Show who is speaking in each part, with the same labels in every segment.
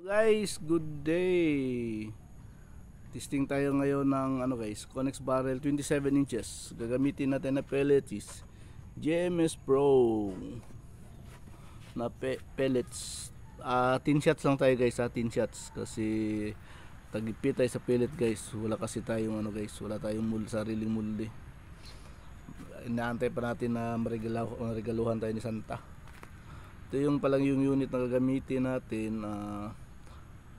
Speaker 1: Guys, good day. Testing tayo ngayon ng guys, Connex barrel 27 inches. Gagamitin natin na pellets is GMS Pro na pellets. 10 shots lang tayo guys, 10 shots kasi tagipit tayo sa pellet guys. Wala kasi tayong guys, wala tayong sariling mulde. Inaantay pa natin na maregaluhan tayo ni Santa. Ito yung palang yung unit na gagamitin natin,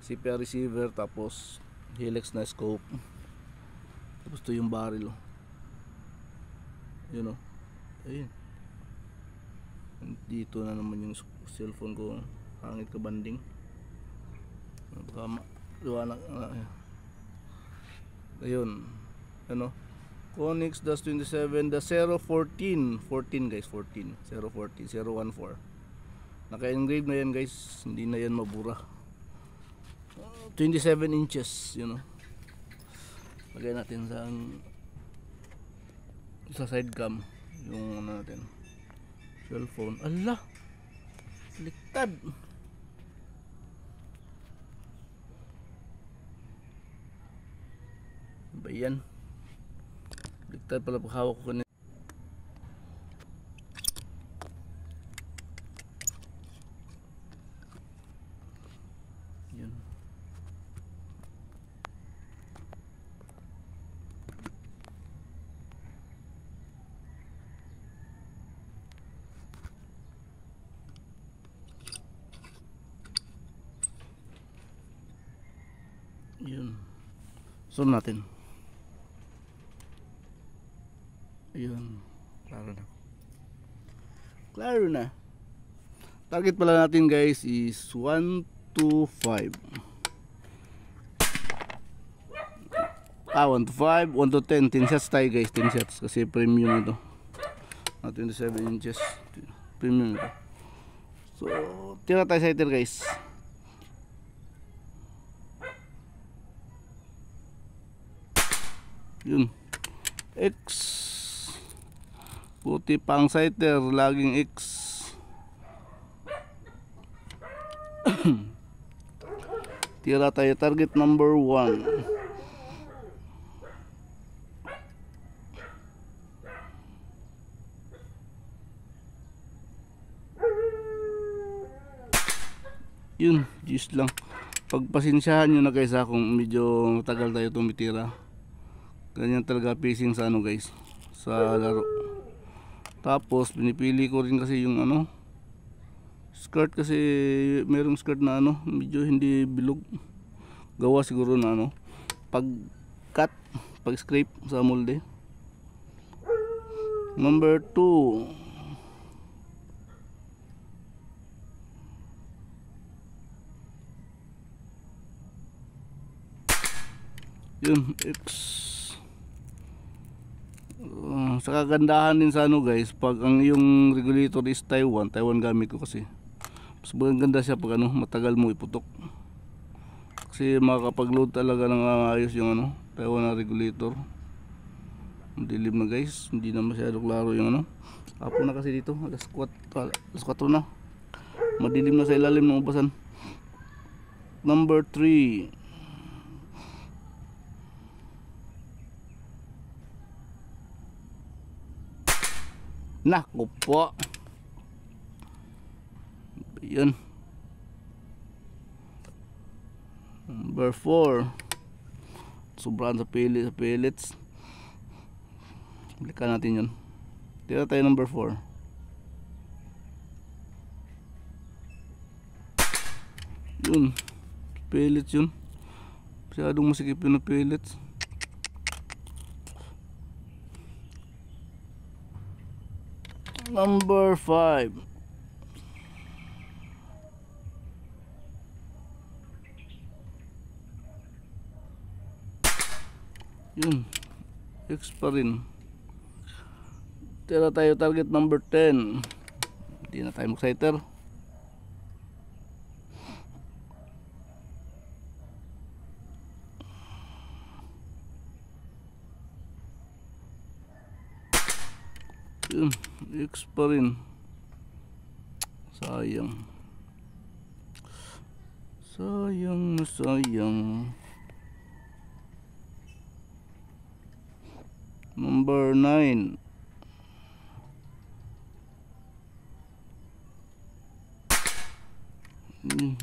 Speaker 1: CPR receiver, tapos helix na scope, tapos ito yung barrel, yun o, ayun. Dito na naman yung cellphone ko, hangit ka banding, liwanag, ayun, ano, Connex -27 014 guys, 14 014 014, naka-engrave na yan guys, hindi na yan mabura. 27 inches, lagay natin sa side cam yung natin cellphone. Ala, liktad. Ba yan, liktad pala pag hawak ko kanina. Yun. Yun. Zoom natin. Ayun. Klaro na. Klaro na. Target pala natin guys is 125. 125, 1 to 10. 10 shots tayo guys. 10 shots. Kasi premium ito. 27 inches. Premium ito. So, tira tayo sa hitter guys. Yun, X, puti pang sighter, laging X. Tira tayo, target number 1. Yun, just lang. Pagpasensyahan nyo na guys kung medyo matagal tayo tumitira. Ganyan talaga pacing sa guys, sa laro. Tapos pinipili ko rin kasi yung skirt, kasi merong skirt na medyo hindi bilog. Gawa siguro na pag cut, pag scrape sa molde. Number 2. Yun, X. Sa kagandahan din sa guys, pag ang yung regulator is Taiwan gamit ko kasi mas maganda siya pag matagal mo iputok, kasi makakapag-load talaga ng ayos yung Taiwan na regulator. Dilim na guys, hindi na masyado klaro yung apo na kasi dito, alas 4 na, madilim na sa ilalim ng ubasan. Number 3. Naku po. Yun. Number 4. Sobrang sa pellets. Balikan natin yun. Tira tayo number 4. Yun. Pellets yun. Masyadong masikip yun na pellets. Number 5. Yun, X pa rin. Tira tayo target number 10. Hindi na tayo mag-sighter. Yun, X pa rin. Sayang. Sayang na sayang. Number 9.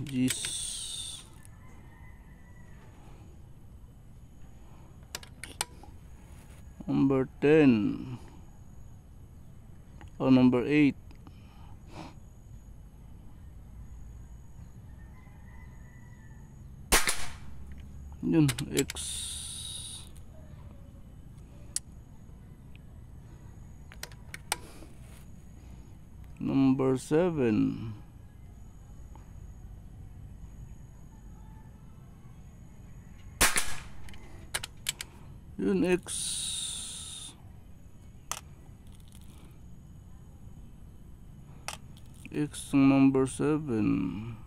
Speaker 1: Jeez. Number 10. Oh, number 8. Yun, X. Number 7. Yun, X. X ang number 7.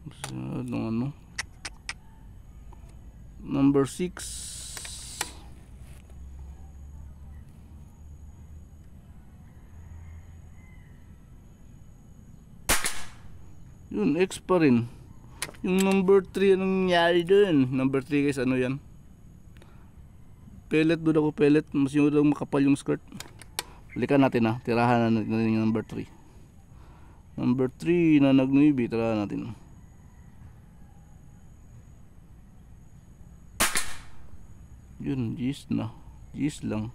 Speaker 1: Masyadong ano. Number 6. Yun, X pa rin. Yung number 3, anong nangyari dun? Number 3 guys, ano yan? Pellet, doon ako pellet. Mas yung makapal yung skirt. Balikan natin ha. Tirahan na natin yung number 3. Number 3 na nagnuibi. Tirahan natin. Yun, G's na. G's lang.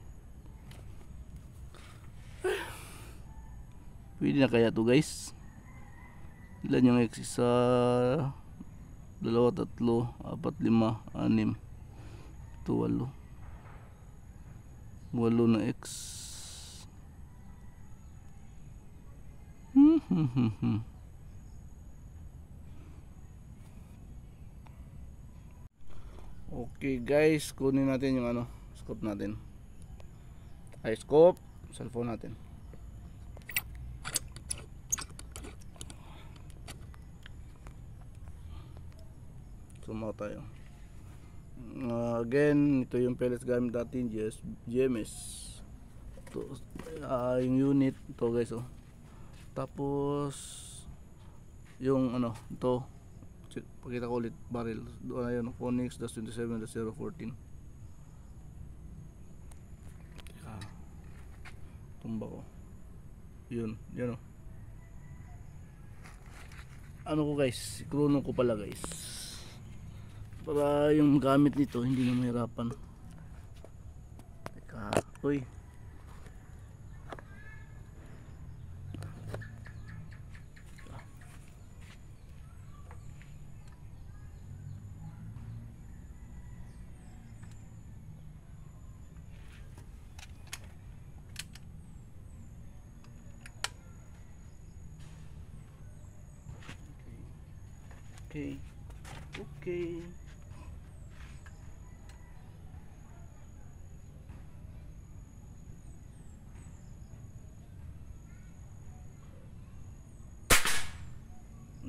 Speaker 1: Pwede na kaya to guys? Ilan yung X? Isa, 2, 3, 4, 5, 6, 8. 8 na X. Okay guys, kunin natin yung ano, scope natin. Ay, scope, cellphone natin. Sumaw tayo. Again, ito yung pellets gamit natin, GMS. Ito, yung unit ito guys, oh. Tapos yung ano, ito pakita ko ulit, barrel. Doon ayun, Phoenix-27-014. Tumba ko. Yun, yan, oh. Ano ko guys, ikruno ko pala guys. Para yung gamit nito hindi na mahirapan. Teka, uy. Okay. Okay.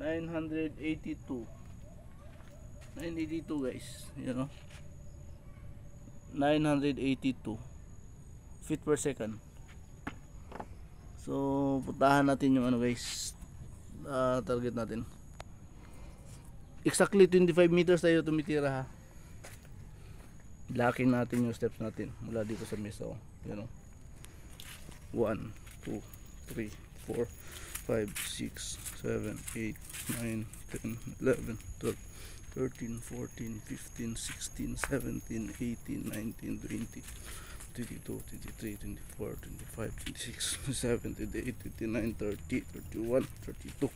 Speaker 1: $982 guys, you know, 982 feet per second. So puntahan natin yung ano guys, target natin. Exactly 25 meters tayo tumitira ha. Locking natin yung steps natin mula dito sa mesa, oh. You know, 1, 2, 3, 4, 5, 6, 7, 8, 9, 10, 11, 12, 13, 14, 15, 16, 17, 18, 19, 20, 22, 23, 24, 25, 26, 27, 28, 29, 30, 31, 32,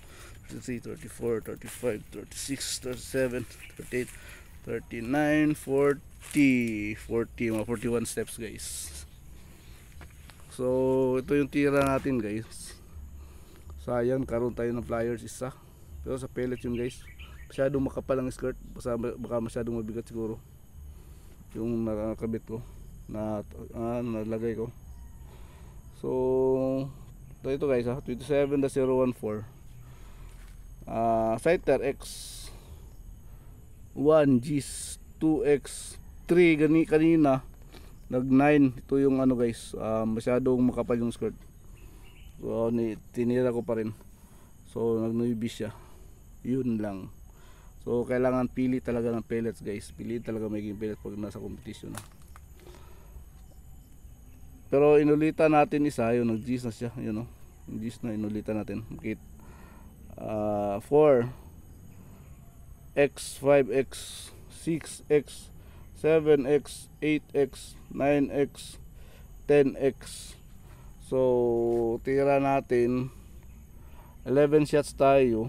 Speaker 1: 33, 34, 35, 36, 37, 38, 39, 40, mga 41 steps guys. So ito yung tira natin guys. Sayang, karoon tayo ng pliers isa. Pero sa pellet yun guys. Masyadong makapal ang skirt. Baka masyadong mabigat siguro yung nakakabit ko na nalagay ko. So ito guys ha, 27-014. Sighter X 1 G's 2X 3 kanina nag 9. Ito yung ano guys, masyadong makapal yung skirt. So tinira ko pa rin. So nagnuibi siya. Yun lang. So kailangan pili talaga ng pellets guys. Pili talaga maging pellets pag nasa competition na. Pero inulitan natin isa, yun nag-G's na siya, yun oh. G's na inulitan natin. Okay. 4 x, 5x, 6x, 7x, 8x, 9x, 10x. So tira natin 11 shots tayo.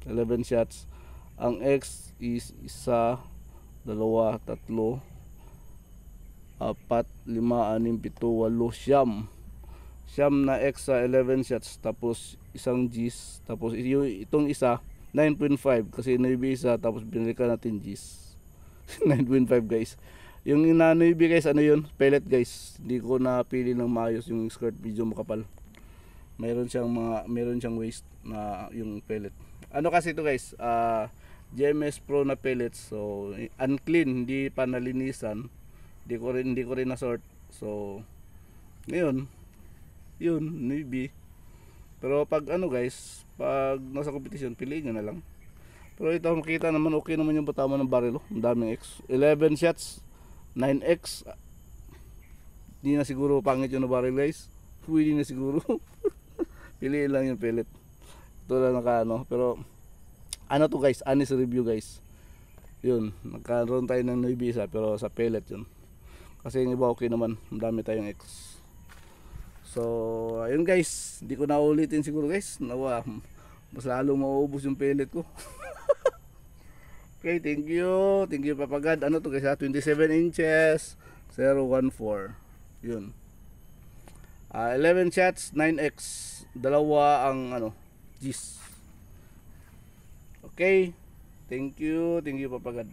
Speaker 1: 11 shots. Ang X is 1, 2, 3, 4, 5, 6, 7, 8, 9. Siyam na X sa 11 shots. Tapos isang G's. Tapos itong isa 9.5 kasi naibi isa. Tapos binilikan natin G's. 9.5 guys. Yung inanoibi guys, ano yun? Pellet guys. Hindi ko napili ng maayos yung skirt, medyo makapal. Meron siyang waste na yung pellet. Ano kasi ito guys, GMS Pro na pellets. So unclean, hindi pa nalinisan. Hindi ko rin na sort. So ngayon, yun, maybe. Pero pag ano guys, pag nasa competition, piliin nyo na lang. Pero ito makita naman, okay naman yung bataman ng barrel. Ang daming X. 11 shots, 9X. Hindi na siguro pangit yung barrel guys. Pwede na siguro. Piliin lang yung pellet. Ito lang nakaano. Pero ano to guys, honest review guys. Yun, nagkaroon tayo ng naibi isa, pero sa pellet yun. Kasi yung iba okay naman, ang dami tayong X. So ayun guys, hindi ko na ulitin siguro guys. Nawa, mas lalong mauubos yung pellet ko. Okay, thank you. Thank you Papa God. Ano to guys ha? 27 inches 014. Yun. 11 shots, 9x. Dalawa ang ano, G's. Okay. Thank you Papa God.